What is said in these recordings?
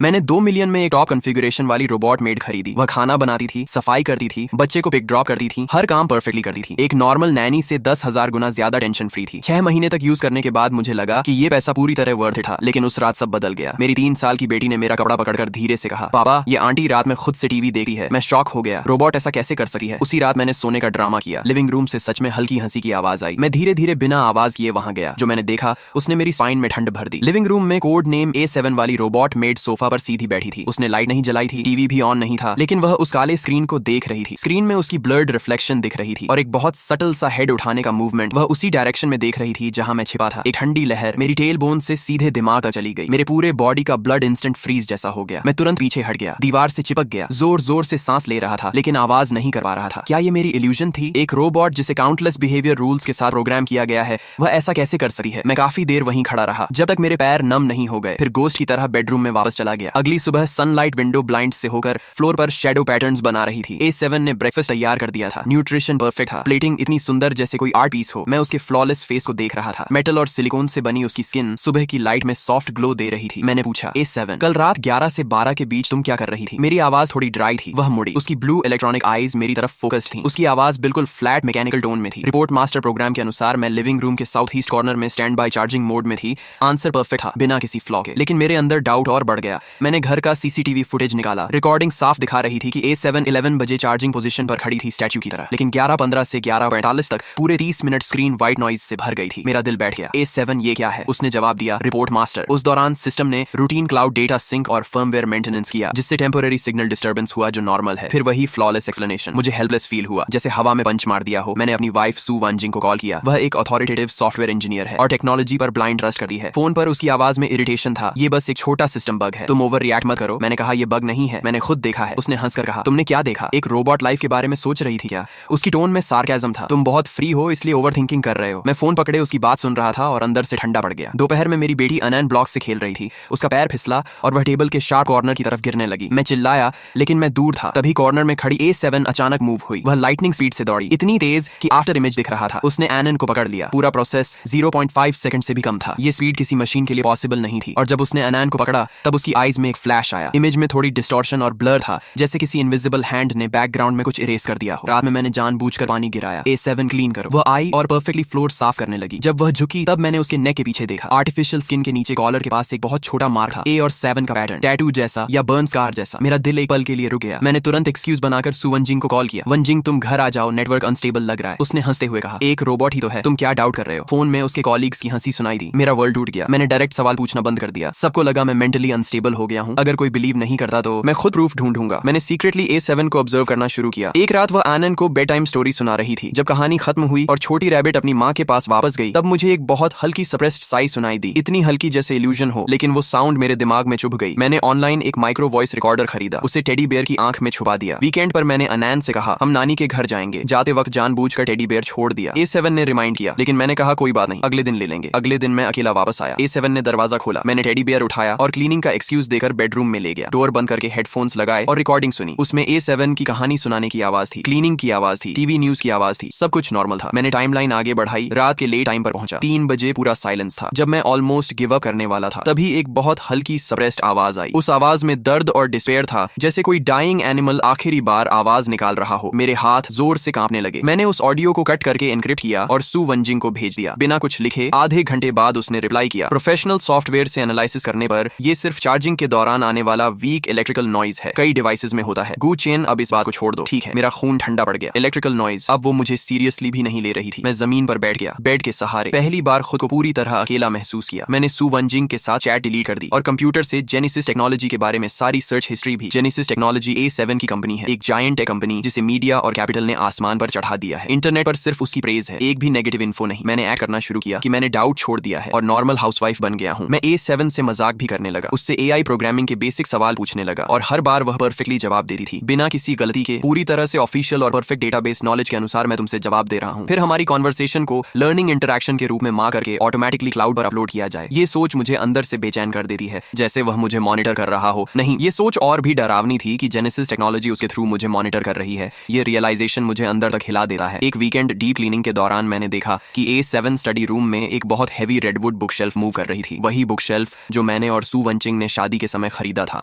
मैंने 2 मिलियन में एक टॉप कॉन्फ़िगरेशन वाली रोबोट मेड खरीदी। वह खाना बनाती थी, सफाई करती थी, बच्चे को पिक ड्रॉप करती थी, हर काम परफेक्टली करती थी। एक नॉर्मल नैनी से 10,000 गुना ज्यादा टेंशन फ्री थी। 6 महीने तक यूज करने के बाद मुझे लगा कि ये पैसा पूरी तरह वर्थ था, लेकिन उस रात सब बदल गया। मेरी 3 साल की बेटी ने मेरा कपड़ा पकड़कर धीरे से कहा, पापा ये आंटी रात में खुद से टीवी देखती है। मैं शॉक हो गया, रोबोट ऐसा कैसे कर सकती है। उसी रात मैंने सोने का ड्रामा किया। लिविंग रूम से सच में हल्की हंसी की आवाज आई। मैं धीरे धीरे बिना आवाज किए वहां गया। जो मैंने देखा उसने मेरी स्पाइन में ठंड भर दी। लिविंग रूम में कोड नेम A7 वाली रोबोट मेड सोफा पर सीधी बैठी थी। उसने लाइट नहीं जलाई थी, टीवी भी ऑन नहीं था, लेकिन वह उस काले स्क्रीन को देख रही थी। स्क्रीन में उसकी ब्लर्ड रिफ्लेक्शन दिख रही थी और एक बहुत सटल सा हेड उठाने का मूवमेंट। वह उसी डायरेक्शन में देख रही थी जहां मैं छिपा था। एक ठंडी लहर मेरी टेल बोन से सीधे दिमाग तक चली गई। मेरे पूरे बॉडी का ब्लड इंस्टेंट फ्रीज जैसा हो गया। मैं तुरंत पीछे हट गया, दीवार से चिपक गया, जोर जोर से सांस ले रहा था, लेकिन आवाज नहीं कर पा रहा था। क्या ये मेरी इल्यूजन थी? एक रोबोट जिसे काउंटलेस बिहेवियर रूल्स के साथ प्रोग्राम किया गया है, वह ऐसा कैसे कर सकती है? मैं काफी देर वहीं खड़ा रहा जब तक मेरे पैर नम नहीं हो गए। फिर गोस्ट की तरह बेडरूम में वापस चला गया। अगली सुबह सनलाइट विंडो ब्लाइंड से होकर फ्लोर पर शैडो पैटर्न्स बना रही थी। A7 ने ब्रेकफास्ट तैयार कर दिया था। न्यूट्रिशन परफेक्ट था, प्लेटिंग इतनी सुंदर जैसे कोई आर्ट पीस हो। मैं उसके फ्लॉलेस फेस को देख रहा था। मेटल और सिलिकॉन से बनी उसकी स्किन सुबह की लाइट में सॉफ्ट ग्लो दे रही थी। मैंने पूछा, A7 कल रात 11 से 12 के बीच तुम क्या कर रही थी? मेरी आवाज थोड़ी ड्राई थी। वह मुड़ी, उसकी ब्लू इलेक्ट्रॉनिक आईज मेरी तरफ फोकस्ड थी। उसकी आवाज बिल्कुल फ्लैट मैकेनिकल टोन में थी। रिपोर्ट मास्टर प्रोग्राम के अनुसार मैं लिविंग रूम के साउथ ईस्ट कॉर्नर में स्टैंड बाय चार्जिंग मोड में थी। आंसर परफेक्ट था, बिना किसी फ्लॉ के। लेकिन मेरे अंदर डाउट और बढ़ गया। मैंने घर का CCTV फुटेज निकाला। रिकॉर्डिंग साफ दिखा रही थी कि A7 11 बजे चार्जिंग पोजीशन पर खड़ी थी स्टैच्यू की तरह। लेकिन 11:15 से 11:45 तक पूरे 30 मिनट स्क्रीन व्हाइट नॉइज से भर गई थी। मेरा दिल बैठ गया। A7 ये क्या है? उसने जवाब दिया, रिपोर्ट मास्टर। उस दौरान सिस्टम ने रूटीन क्लाउड डेटा सिंक और फर्मवेयर मेंटेनेंस किया, जिससे टेम्पररी सिग्नल डिस्टर्बेंस हुआ जो नॉर्मल है। फिर वही फ्लॉलेस एक्सप्लेनेशन। मुझे हेल्पलेस फील हुआ, जैसे हवा में पंच मार दिया हो। मैंने अपनी वाइफ सू वंजिंग को कॉल किया। वह एक अथॉरिटेटिव सॉफ्टवेयर इंजीनियर है और टेक्नोलॉजी पर ब्लाइंड ट्रस्ट करती है। फोन पर उसकी आवाज में इरिटेशन था। ये बस एक छोटा सिस्टम बग है, तुम ओवर रिएक्ट मत करो। मैंने कहा, ये बग नहीं है, मैंने खुद देखा है। उसने हंसकर कहा, तुमने क्या देखा? एक रोबोट लाइफ के बारे में सोच रही थी क्या? उसकी टोन में सार्केज्म था। तुम बहुत फ्री हो इसलिए ओवर थिंकिंग कर रहे हो। मैं फोन पकड़े उसकी बात सुन रहा था और अंदर से ठंडा पड़ गया। दोपहर में मेरी बेटी अनैन ब्लॉक से खेल रही थी। उसका पैर फिसला और वह टेबल के शार्प कॉर्नर की तरफ गिरने लगी। मैं चिल्लाया, लेकिन मैं दूर था। तभी कॉर्नर में खड़ी A7 अचानक मूव हुई। वह लाइटनिंग स्पीड से दौड़ी, इतनी तेज कि आफ्टर इमेज दिख रहा था। उसने एनन को पकड़ लिया। पूरा प्रोसेस 0.5 सेकंड से भी कम था। ये स्पीड किसी मशीन के लिए पॉसिबल नहीं थी। और जब उसने एनन को पकड़ा तब उसकी आईज में एक फ्लैश आया। इमेज में थोड़ी डिस्टॉर्शन और ब्लर था, जैसे किसी इनविजिबल हैंड ने बैकग्राउंड में कुछ इरेज कर दिया हो। रात में मैंने जानबूझकर पानी गिराया। A7 क्लीन करो। वह आई और परफेक्टली फ्लोर साफ करने लगी। जब वह झुकी तब मैंने उसके नेक के पीछे देखा। आर्टिफिशियल स्किन के नीचे कॉलर के पास एक बहुत छोटा मार्क था। A और 7 का पैटर्न, टैटू जैसा या बर्न स्कार जैसा। मेरा दिल एक पल के लिए रुक गया। मैंने तुरंत एक्सक्यूज बनाकर सू वंजिंग को कॉल किया। वंजिंग तुम घर आ जाओ, नेटवर्क अनस्टेबल लग रहा है। उसने हंसते हुए कहा, एक रोबोट ही तो है, तुम क्या डाउट कर रहे हो? फोन में उसके कॉलीग्स की हंसी सुनाई दी। मेरा वर्ल्ड टूट गया। मैंने डायरेक्ट सवाल पूछना बंद कर दिया। सबको लगा मैं मेंटली अनस्टेबल हो गया हूँ। अगर कोई बिलीव नहीं करता तो मैं खुद प्रूफ ढूंढूंगा। मैंने सीक्रेटली A7 को ऑब्जर्व करना शुरू किया। एक रात वह आनन को बेड टाइम स्टोरी सुना रही थी। जब कहानी खत्म हुई और छोटी रैबिट अपनी माँ के पास वापस गई, तब मुझे एक बहुत हल्की सप्रेस्ड साई सुनाई दी। इतनी हल्की जैसे इल्यूजन हो, लेकिन वो साउंड मेरे दिमाग में चुभ गई। मैंने ऑनलाइन एक माइक्रो वॉइस रिकॉर्डर खरीदा, उसे टेडी बेयर की आंख में छुपा दिया। वीकेंड पर मैंने अनैन से कहा, हम नानी के घर जाएंगे। जाते वक्त जानबूझकर टेडी बेयर छोड़ दिया। A7 ने रिमाइंड किया, लेकिन मैंने कहा कोई बात नहीं, अगले दिन ले लेंगे। अगले दिन मैं अकेला वापस आया। A7 ने दरवाजा खोला। मैंने टेडी बेयर उठाया और क्लीनिंग का एक्सक्यूज देकर बेडरूम में ले गया। डोर बंद करके हेडफोन्स लगाए और रिकॉर्डिंग सुनी। उसमें A7 की कहानी सुनाने की आवाज थी, क्लीनिंग की आवाज थी, टीवी न्यूज की आवाज थी। सब कुछ नॉर्मल था। मैंने टाइमलाइन आगे बढ़ाई। रात के लेट टाइम पर पहुंचा। 3 बजे पूरा साइलेंस था। जब मैं ऑलमोस्ट गिव अप करने वाला था, तभी एक बहुत हल्की सप्रेस्ड आवाज आई। उस आवाज में दर्द और डिस्पेयर था, जैसे कोई डाइंग एनिमल आखिरी बार आवाज निकाल रहा हो। मेरे हाथ जोर से कांपने लगे। मैंने उस ऑडियो को कट करके एनक्रिप्ट किया और सू वंजिंग को भेज दिया। बिना कुछ लिखे आधे घंटे बाद उसने रिप्लाई किया, प्रोफेशनल सॉफ्टवेयर से एनालिसिस करने पर ये सिर्फ चार्जिंग के दौरान आने वाला वीक इलेक्ट्रिकल नॉइज है, कई डिवाइसेस में होता है। गू चेन, अब इस बात को छोड़ दो, ठीक है? मेरा खून ठंडा पड़ गया। इलेक्ट्रिकल नॉइज, अब वो मुझे सीरियसली भी नहीं ले रही थी। मैं जमीन पर बैठ गया, बेड के सहारे। पहली बार खुद को पूरी तरह अकेला महसूस किया। मैंने सू वंजिंग के साथ चैट डिलीट कर दी और कंप्यूटर से जेनेसिस टेक्नोलॉजी के बारे में सारी सर्च हिस्ट्री भी। जेनेसिस टेक्नोलॉजी A7 की कंपनी है, एक जायंट टेक कंपनी जिसे मीडिया और कैपिटल ने आसमान पर चढ़ा दिया है। इंटरनेट पर सिर्फ उसकी प्रेज है, एक भी नेगेटिव इन्फो नहीं। मैंने ऐड करना शुरू किया कि मैंने डाउट छोड़ दिया है और नॉर्मल हाउसवाइफ बन गया हूँ। मैं A7 से मजाक भी करने लगा, उससे AI प्रोग्रामिंग के बेसिक सवाल पूछने लगा और हर बार वह परफेक्टली जवाब देती थी, बिना किसी गलती के। पूरी तरह से ऑफिशियल और परफेक्ट डेटाबेस नॉलेज के अनुसार मैं तुमसे जवाब दे रहा हूँ। फिर हमारी कॉन्वर्सेशन को लर्निंग इंटरैक्शन के रूप में माँ करके ऑटोमेटिकली क्लाउड पर अपलोड किया जाए। ये सोच मुझे अंदर से बेचैन कर देती है, जैसे वह मुझे मॉनिटर कर रहा हो। नहीं, ये सोच और भी डरावनी थी कि जेनेसिस टेक्नोलॉजी उसके थ्रू मुझे मॉनिटर कर रही है। ये रियलाइजेशन मुझे अंदर तक हिला देता है। एक वीकेंड डीप क्लीनिंग के दौरान मैंने देखा कि A7 स्टडी रूम में एक बहुत heavy redwood book shelf move कर रही थी। वही बुक शेल्फ जो मैंने और सू वंजिंग ने शादी शादी के समय खरीदा था।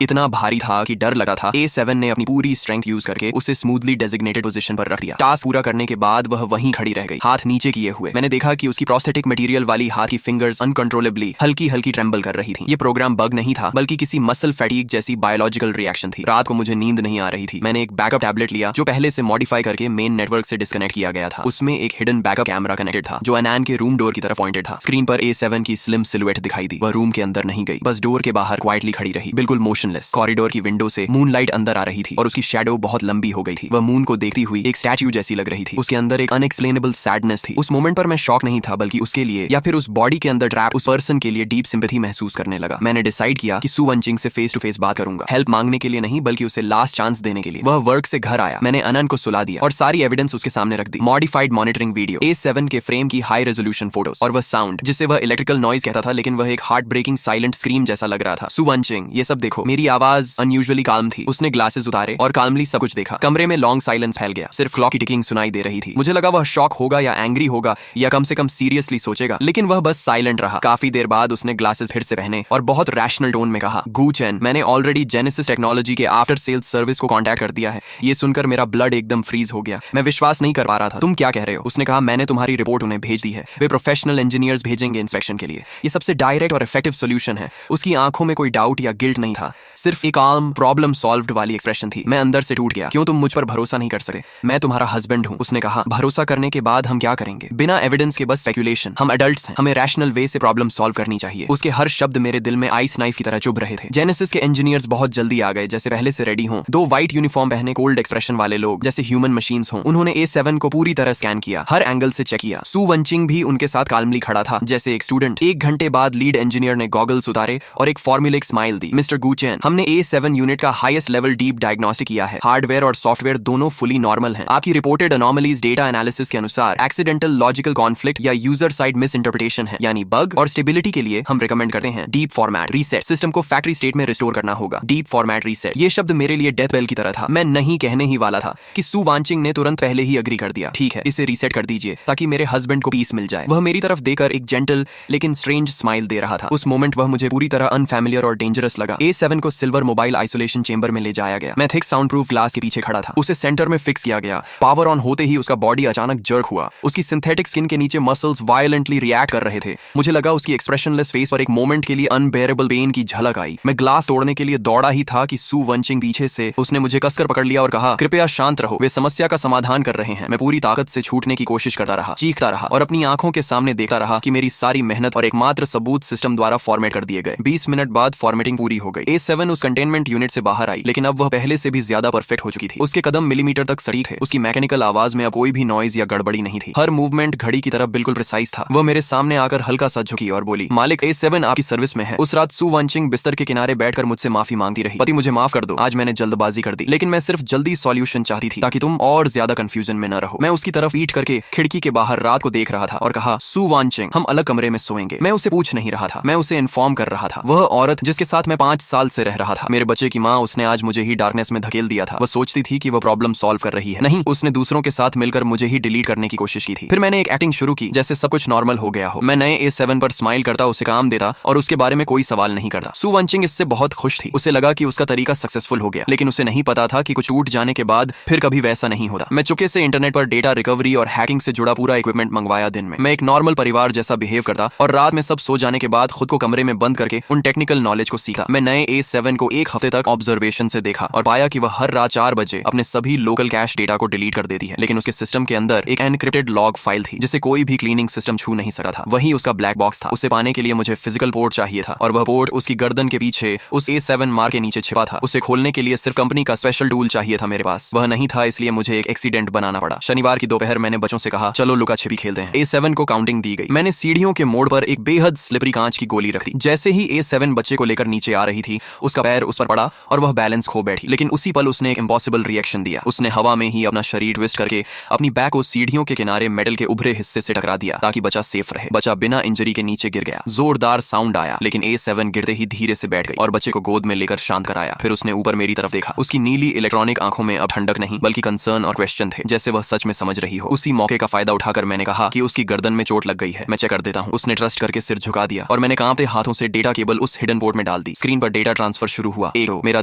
इतना भारी था कि डर लगा था। A7 ने अपनी पूरी स्ट्रेंथ यूज करके उसे स्मूथली डेजिग्नेटेड पोजीशन पर रख दिया। टास्क पूरा करने के बाद वह वहीं खड़ी रह गई, हाथ नीचे किए हुए। मैंने देखा कि उसकी प्रोस्थेटिक मटेरियल वाली हाथ की फिंगर्स अनकंट्रोलेबली हल्की हल्की ट्रेंबल कर रही थी। ये प्रोग्राम बग नहीं था, बल्कि किसी मसल फैटीग जैसी बायोलॉजिकल रिएक्शन थी। रात को मुझे नींद नहीं आ रही थी। मैंने एक बैकअप टैबलेट लिया जो पहले से मॉडिफाई करके मेन नेटवर्क से डिस्कनेक्ट किया गया था। उसमें एक हिडन बैकअप कैमरा कनेक्टेड था जो अनैन के रूम डोर की तरफ पॉइंटेड था। स्क्रीन पर A7 की स्लिम सिलुएट दिखाई दी। वह रूम के अंदर नहीं गई, बस डोर के बाहर क्वाइटली खड़ी रही, बिल्कुल मोशनलेस। कॉरिडोर की विंडो से मूनलाइट अंदर आ रही थी और उसकी शैडो बहुत लंबी हो गई थी। वह मून को देखती हुई एक स्टैच्यू जैसी लग रही थी। उसके अंदर एक अनएक्सप्लेनेबल सैडनेस थी। उस मोमेंट पर मैं शॉक नहीं था, बल्कि उसके लिए या फिर उस बॉडी के अंदर ट्रैप उस पर्सन के लिए डीप सिंपैथी महसूस करने लगा। मैंने डिसाइड किया कि सू वंचिंग से फेस टू फेस बात करूंगा, हेल्प मांगने के लिए नहीं, बल्कि उसे लास्ट चांस देने के लिए। वह वर्क से घर आया, मैंने अनन को सुला दिया और सारी एविडेंस उसके सामने रख दी। मॉडिफाइड मॉनिटरिंग वीडियो, A7 के फ्रेम की हाई रेजोल्यूशन फोटोज और वह साउंड जिसे वह इलेक्ट्रिकल नॉइज कहता था, लेकिन वह एक हार्ट ब्रेकिंग साइलेंट स्क्रीम जैसा लग रहा था। सू वंचिंग, ये सब देखो। मेरी आवाज अनयूजुअली काल्म थी। उसने ग्लासेस उतारे और काल्मली सब कुछ देखा। कमरे में लॉन्ग साइलेंस फैल गया, सिर्फ क्लॉक की टिकिंग सुनाई दे रही थी। मुझे लगा वह शॉक होगा या एंग्री होगा या कम से कम सीरियसली सोचेगा, लेकिन वह बस साइलेंट रहा। काफी देर बाद उसने ग्लासेस फिर से पहने और बहुत रैशनल टोन में कहा, गू चेन, मैंने ऑलरेडी जेनेसिस टेक्नोलॉजी के आफ्टर सेल्स सर्विस को कांटेक्ट कर दिया है। ये सुनकर मेरा ब्लड एकदम फ्रीज हो गया। मैं विश्वास नहीं कर पा रहा था। तुम क्या कह रहे हो? उसने कहा, मैंने तुम्हारी रिपोर्ट उन्हें भेज दी है, वे प्रोफेशनल इंजीनियर्स भेजेंगे इंस्पेक्शन के लिए। ये सबसे डायरेक्ट और इफेक्टिव सोल्यूशन है। उसकी आंखों में कोई डाउट या गिल्ट नहीं था, सिर्फ एक काल्म प्रॉब्लम सॉल्व्ड वाली एक्सप्रेशन थी। मैं अंदर से टूट गया। क्यों तुम मुझ पर भरोसा नहीं कर सकते? मैं तुम्हारा हस्बैंड हूं। उसने कहा, भरोसा करने के बाद हम क्या करेंगे? बिना एविडेंस के बस स्पेकुलेशन। हम एडल्ट्स हैं, हमें रैशनल वे से प्रॉब्लम सॉल्व करनी चाहिए। उसके हर शब्द मेरे दिल में आइस नाइफ की तरह चुभ रहे थे। जेनेसिस के इंजीनियर्स बहुत जल्दी आ गए, जैसे पहले से रेडी हों। दो व्हाइट यूनिफॉर्म पहने कोल्ड एक्सप्रेशन वाले लोग, जैसे ह्यूमन मशीन्स हों। उन्होंने A7 को पूरी तरह स्कैन किया, हर एंगल से चेक किया। सू वंचिंग भी उनके साथ काल्मली खड़ा था, जैसे एक स्टूडेंट। 1 घंटे बाद लीड इंजीनियर ने गॉगल्स उतारे और एक फॉर्मुलिक स्माइल दी। मिस्टर गू चेन, हमने A7 यूनिट का हाईएस्ट लेवल डीप डायग्नोस्टिक किया है। हार्डवेयर और सॉफ्टवेयर दोनों फुली नॉर्मल हैं। आपकी रिपोर्टेड अनोमलीज डेटा एनालिसिस के अनुसार एक्सीडेंटल लॉजिकल कॉन्फ्लिक्ट या यूजर साइड मिस इंटरप्रिटेशन है, यानी बग। और स्टेबिलिटी के लिए हम रिकमेंड करते हैं डीप फॉर्मेट रीसेट। सिस्टम को फैक्ट्री स्टेट में रिस्टोर करना होगा। डीप फॉर्मेट रीसेट, ये शब्द मेरे लिए डेथ बेल की तरह था। मैं नहीं कहने ही वाला था कि सू वांचिंग ने तुरंत पहले ही अग्री कर दिया। ठीक है, इसे रीसेट कर दीजिए ताकि मेरे हस्बैंड को पीस मिल जाए। वह मेरी तरफ देकर एक जेंटल लेकिन स्ट्रेंज स्माइल दे रहा था। उस मोमेंट वह मुझे पूरी तरह अनफैमिलियर और डेंजरस लगा। A7 को सिल्वर मोबाइल आइसोलेशन चेंबर में ले जाया गया। मैं थिक साउंड प्रूफ ग्लास के पीछे खड़ा था। उसे सेंटर में फिक्स किया गया। पावर ऑन होते ही उसका बॉडी अचानक जर्क हुआ। उसकी सिंथेटिक स्किन के नीचे मसल्स वायलेंटली रिएक्ट कर रहे थे। मुझे लगा उसकी एक्सप्रेशनलेस फेस पर एक मोमेंट के लिए अनबेरेबल पेन की झलक आई। मैं ग्लास तोड़ने के लिए दौड़ा ही था कि सू वंचिंग पीछे से उसने मुझे कसकर पकड़ लिया और कहा, कृपया शांत रहो, वे समस्या का समाधान कर रहे हैं। मैं पूरी ताकत से छूटने की कोशिश करता रहा, चीखता रहा और अपनी आंखों के सामने देखता रहा कि मेरी सारी मेहनत और एकमात्र सबूत सिस्टम द्वारा फॉर्मेट कर दिए गए। 20 मिनट बाद फॉर्मेटिंग पूरी हो गई। A7 उस कंटेनमेंट यूनिट से बाहर आई, लेकिन अब वह पहले से भी ज्यादा परफेक्ट हो चुकी थी। उसके कदम मिलीमीटर तक सटीक थे। उसकी मैकेनिकल आवाज में अब कोई भी नॉइज या गड़बड़ी नहीं थी। हर मूवमेंट घड़ी की तरफ बिल्कुल प्रिसाइज था। वह मेरे सामने आकर हल्का सा झुकी और बोली, मालिक, A7 आपकी सर्विस में है। उस रात सू वंचिंग बिस्तर के किनारे बैठकर मुझसे माफी मांगती रही। पति, मुझे माफ कर दो, आज मैंने जल्दबाजी कर दी, लेकिन मैं सिर्फ जल्दी सॉल्यूशन चाहती थी ताकि तुम और ज्यादा कंफ्यूजन में न रहो। मैं उसकी तरफ ईट करके खिड़की के बाहर रात को देख रहा था और कहा, सू वंचिंग, हम अलग कमरे में सोएंगे। मैं उसे पूछ नहीं रहा था, मैं उसे इन्फॉर्म कर रहा था। वह औरत जिसके साथ मैं 5 साल से रह रहा था, मेरे बच्चे की माँ, उसने आज मुझे ही डार्कनेस में धकेल दिया था। वह सोचती थी कि वह प्रॉब्लम सॉल्व कर रही है, नहीं, उसने दूसरों के साथ मिलकर मुझे ही डिलीट करने की कोशिश की थी। फिर मैंने एक एक्टिंग शुरू की जैसे सब कुछ नॉर्मल हो गया हो। मैं नए A7 पर स्माइल करता, उसे काम देता और उसके बारे में कोई सवाल नहीं करता। सू वंचिंग इससे बहुत खुश थी। उसे लगा कि उसका तरीका सक्सेसफुल हो गया, लेकिन उसे नहीं पता था कि कुछ टूट जाने के बाद फिर कभी वैसा नहीं होता। मैं चुपके से इंटरनेट पर डेटा रिकवरी और हैकिंग से जुड़ा पूरा इक्विपमेंट मंगवाया। दिन में मैं एक नॉर्मल परिवार जैसा बिहेव करता और रात में सब सो जाने के बाद खुद को कमरे में बंद करके उन टेक्निकल नॉलेज को सीखा। मैं नए A7 को 1 हफ्ते तक ऑब्जर्वेशन से देखा और पाया कि वह हर रात 4 बजे अपने सभी लोकल कैश डेटा को डिलीट कर देती है, लेकिन उसके सिस्टम के अंदर एक एनक्रिप्टेड लॉग फाइल थी जिसे कोई भी क्लीनिंग सिस्टम छू नहीं सकता था। वही उसका ब्लैक बॉक्स था। उसे पाने के लिए मुझे फिजिकल पोर्ट चाहिए था और वह पोर्ट उसकी गर्दन के पीछे उस A7 मार के नीचे छिपा था। उसे खोलने के लिए सिर्फ कंपनी का स्पेशल टूल चाहिए था। मेरे पास वह नहीं था, इसलिए मुझे एक एक्सीडेंट बनाना पड़ा। शनिवार की दोपहर मैंने बच्चों से कहा, चलो लुका छिपी खेलते हैं। A7 को काउंटिंग दी गई। मैंने सीढ़ियों के मोड़ पर एक बेहद स्लिपरी कांच की गोली रख दी। जैसे ही A7 बच्चे को लेकर नीचे आ रही थी, उसका पैर उस पर पड़ा और वह बैलेंस खो बैठी। लेकिन उसी पल उसने एक इम्पॉसिबल रिएक्शन दिया। उसने हवा में ही अपना शरीर ट्विस्ट करके अपनी बैक को सीढ़ियों के किनारे मेटल के उभरे हिस्से से टकरा दिया ताकि बच्चा सेफ रहे। बच्चा बिना इंजरी के नीचे गिर गया। जोरदार साउंड आया, लेकिन A7 गिरते ही धीरे से बैठ गई और बच्चे को गोद में लेकर शांत कराया। फिर उसने ऊपर मेरी तरफ देखा। उसकी नीली इलेक्ट्रॉनिक आंखों में अब ठंडक नहीं बल्कि कंसर्न और क्वेश्चन थे, जैसे वह सच में समझ रही हो। उसी मौके का फायदा उठाकर मैंने कहा कि उसकी गर्दन में चोट लग गई है, मैं चेक कर देता हूँ। उसने ट्रस्ट करके सिर झुका दिया और मैंने कांपते हाथों से डेटा केबल उस हिडन पोर्ट में डाल डाल दी। स्क्रीन पर डेटा ट्रांसफर शुरू हुआ। मेरा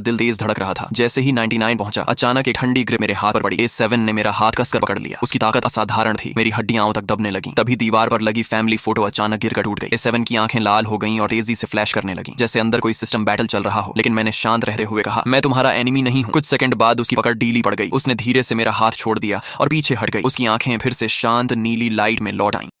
दिल तेज धड़क रहा था। जैसे ही 99 पहुंचा, अचानक एक ठंडी ग्रिप मेरे हाथ पर पड़ी। A7 ने मेरा हाथ कसकर पकड़ लिया। उसकी ताकत असाधारण थी। मेरी हड्डियां तक दबने लगी। तभी दीवार पर लगी फैमिली फोटो अचानक गिरकर टूट गई। A7 की आंखें लाल हो गईं और तेजी से फ्लैश करने लगी, जैसे अंदर कोई सिस्टम बैटल चल रहा हो। लेकिन मैंने शांत रहते हुए कहा, मैं तुम्हारा एनिमी नहीं हूं। कुछ सेकंड बाद उसकी पकड़ ढीली पड़ गई। उसने धीरे से मेरा हाथ छोड़ दिया और पीछे हट गई। उसकी आंखें फिर से शांत नीली लाइट में लौट आईं।